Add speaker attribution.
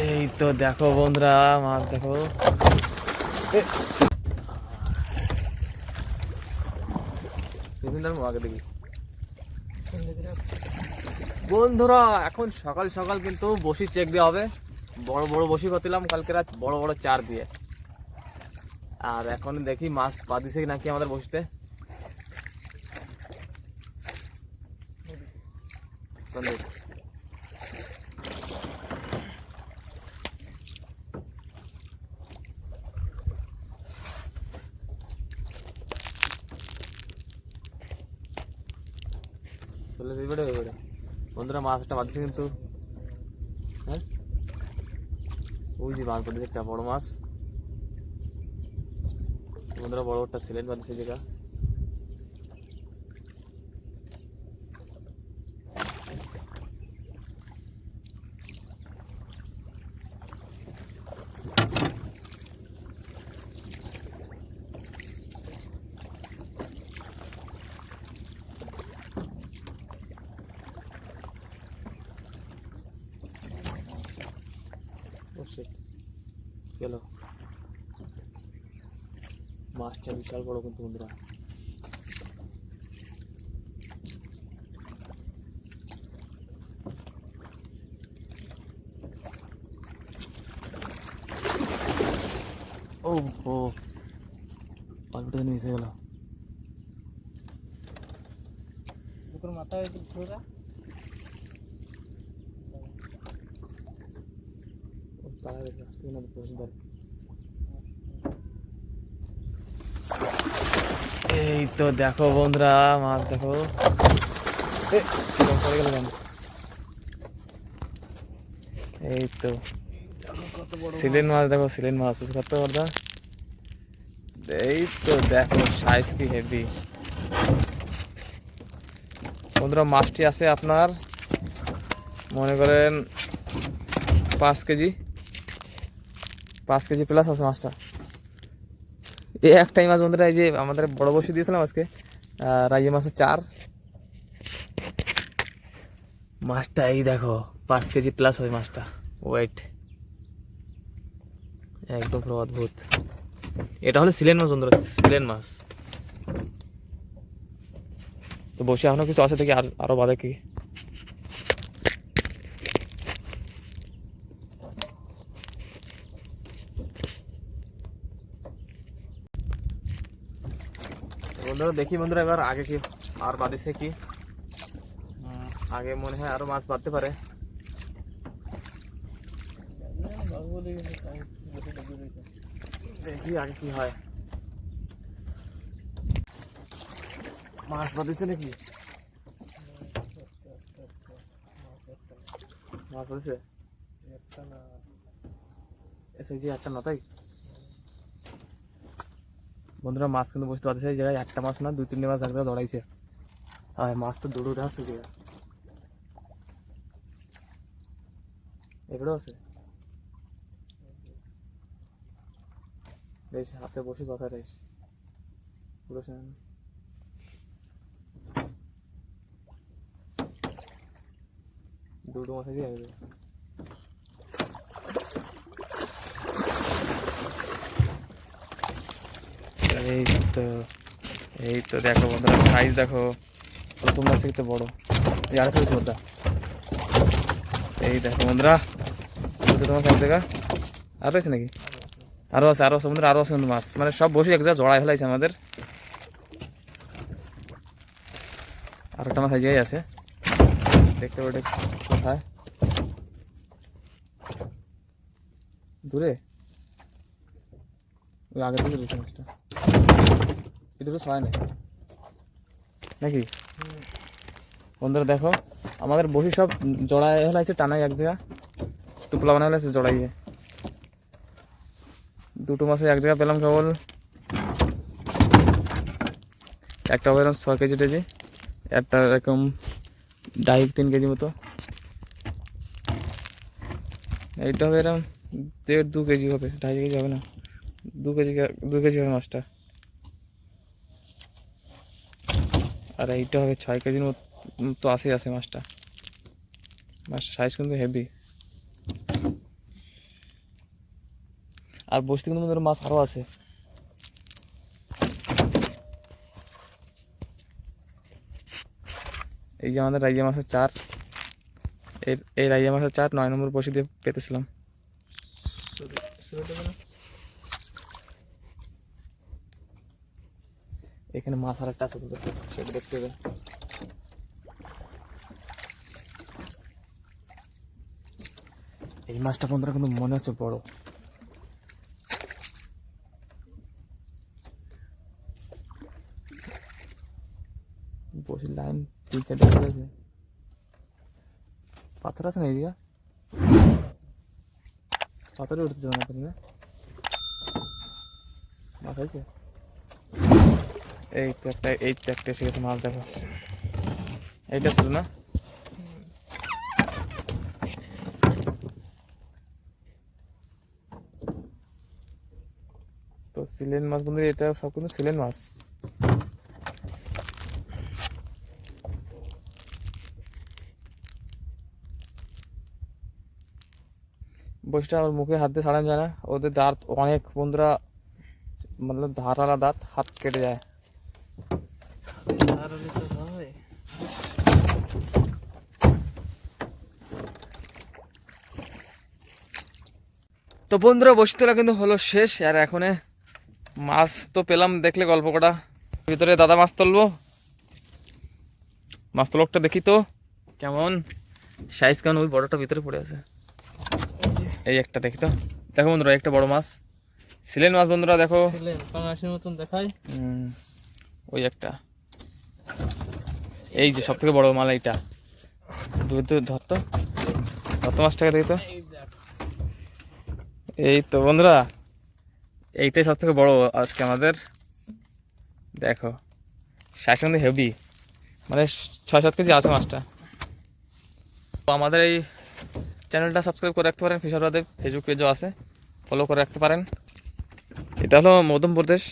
Speaker 1: এই তো দেখো বন্ধুরা, মাছ দেখো। বন্ধুরা এখন সকাল সকাল কিন্তু বসি চেক দেওয়া হবে। বড় বড় বসি করছিলাম কালকে রাত, বড় বড় চার দিয়ে। আর এখন দেখি মাছ পা দিছে নাকি আমাদের বসিতে। বন্ধুরা মাছটা বাঁধছে কিন্তু, হ্যাঁ ওই যে মাছ বাঁধছে একটা বড় মাছ। বন্ধুরা বড় একটা সিলেট বাঁধছে যেটা। গেল মাছটা বিশাল বড় কিন্তু বন্ধুরা। ও ও অল্পটা মিশে গেল। মাথায় এই তো দেখো বন্ধুরা, মাছ দেখো। এই তো সিলেন মাছ দেখো, সিলেন মাছ কত বড়। এই তো দেখো সাইজ কি হেভি বন্ধুরা। মাছটি আছে আপনার মনে করেন 5 কেজি, 5 কেজি প্লাস আছে মাছটা। এই একটাই মাছ বন্ধুরা, এই যে আমাদের বড় বসি দিয়েছিলাম আজকে, রাইয়ে মাছের চার। মাছটা এই দেখো 5 কেজি প্লাস হয় মাছটা, ওয়েট একদম পুরো অদ্ভুত। এটা হলো সিলেন মাছ বন্ধুরা, সিলেন মাছ। তো বসে এখনো কিছু আছে দেখি, আরো বাদে কি। বন্ধুরা দেখি বন্ধুরা এবার আগে কি আর বাদিছে কি। আগে মনে হয় আরো মাছ বাড়তে পারে। দেখি আগে কি হয়। মাছ বাঁধিছে নাকি? মাছ বাঁধিছে একটা না, তাই বন্ধুরা মাছ কিন্তু বুঝতে পারছে এই জায়গায় একটা মাছ না 2-3টে মাছ একদম দৌড়াইছে। আর মাছ তো দৌড়ে আসছে জায়গা, এগুলো আছে বেশ। হাতে বসে কথা রেস পুরো দুটো মাছ দিয়ে আসবে। এই তো দেখো বন্ধুরা সাইজ দেখো, প্রথম মাছ থেকে তো বড়। এই আর ফেলছে বন্ধুরা, এই দেখো বন্ধুরা তোমার এক জায়গা আর রয়েছে নাকি? আরো আছে, আরো আছে বন্ধুরা, আরো আছে কিন্তু মাছ। মানে সব বসে এক জায়গায় জড়াই ফেলাইছে আমাদের। আর একটা মাছ এই জায়গায় আছে, দেখতে পাবে কোথায় দূরে, ওই আগের দিকে রয়েছে মাছটা। এই দুটো ছড়ায় নাই নাকি বন্ধুরা? দেখো আমাদের বসি সব জড়াই ফেলাইছে, টানাই এক জায়গা টুপলা বানা ফেলাইছে জড়াইয়ে। দুটো মাছ এক জায়গায় পেলাম কেবল। একটা হবে এরকম 6 কেজি টেজি, একটা এরকম 2.5-3 কেজি মতো। এইটা হবে এরকম 1.5-2 কেজি হবে, 2.5 কেজি হবে না, 2 কেজি হবে মাছটা। আর এইটা হবে 6 কেজির মতো, তো আছে মাছটা। মাছটা সাইজ কিন্তু হেভি। আর বসতে কিন্তু বন্ধুরা মাছ আরও আছে। এই যে আমাদের রাইয়া মাছের চার, এই রাইয়া মাছের চার 9 নম্বর বসে দিয়ে পেতেছিলাম। এখানে মাছ আর একটা আছে, সেটা দেখতে হবে। এই মাছটা বন্ধুরা কিন্তু মনে হচ্ছে বড়। বসে লাইন 3-4টা আছে। পাথর আছে না এইদিকে, পাথরে উঠতেছে না তুমি? মাছ আছে এই তো একটা এসে গেছে মাছ। দেখো এইটা ছিল না? তো সিলেন মাছ বন্ধুরা, এটা সব কিন্তু সিলেন মাছ। বসটা আমার মুখে হাত দিয়ে ছাড়ানো যায় না, ওদের দাঁত অনেক বন্ধুরা, मतलब ধারালা দাঁত, হাত কেটে যায়। তো বন্ধুরা বসে তোলা কিন্তু হলো শেষ। আর এখন মাছ তো পেলাম, দেখলে গল্প কটা। ভিতরে দাদা মাছ তুলবো, মাছ তোলকটা দেখি তো কেমন সাইজ, কেমন। ওই বড়টা ভিতরে পড়ে আছে, এই একটা দেখি তো। দেখো বন্ধুরা একটা বড় মাছ, সিলেন মাছ বন্ধুরা, দেখো মতন দেখায়। ওই একটা, এই যে সব থেকে বড় মাল এইটা। ধরতো মাছটাকে দেখি তো। এই তো বন্ধুরা, এইটাই সব থেকে বড় আজকে আমাদের। দেখো সাইজ কিন্তু হেভি, মানে 6-7 কেজি আছে মাছটা। তো আমাদের এই চ্যানেলটা সাবস্ক্রাইব করে রাখতে পারেন, ফিশার বাদে ফেসবুক পেজও আছে, ফলো করে রাখতে পারেন। এটা হলো মধ্যমপ্রদেশ।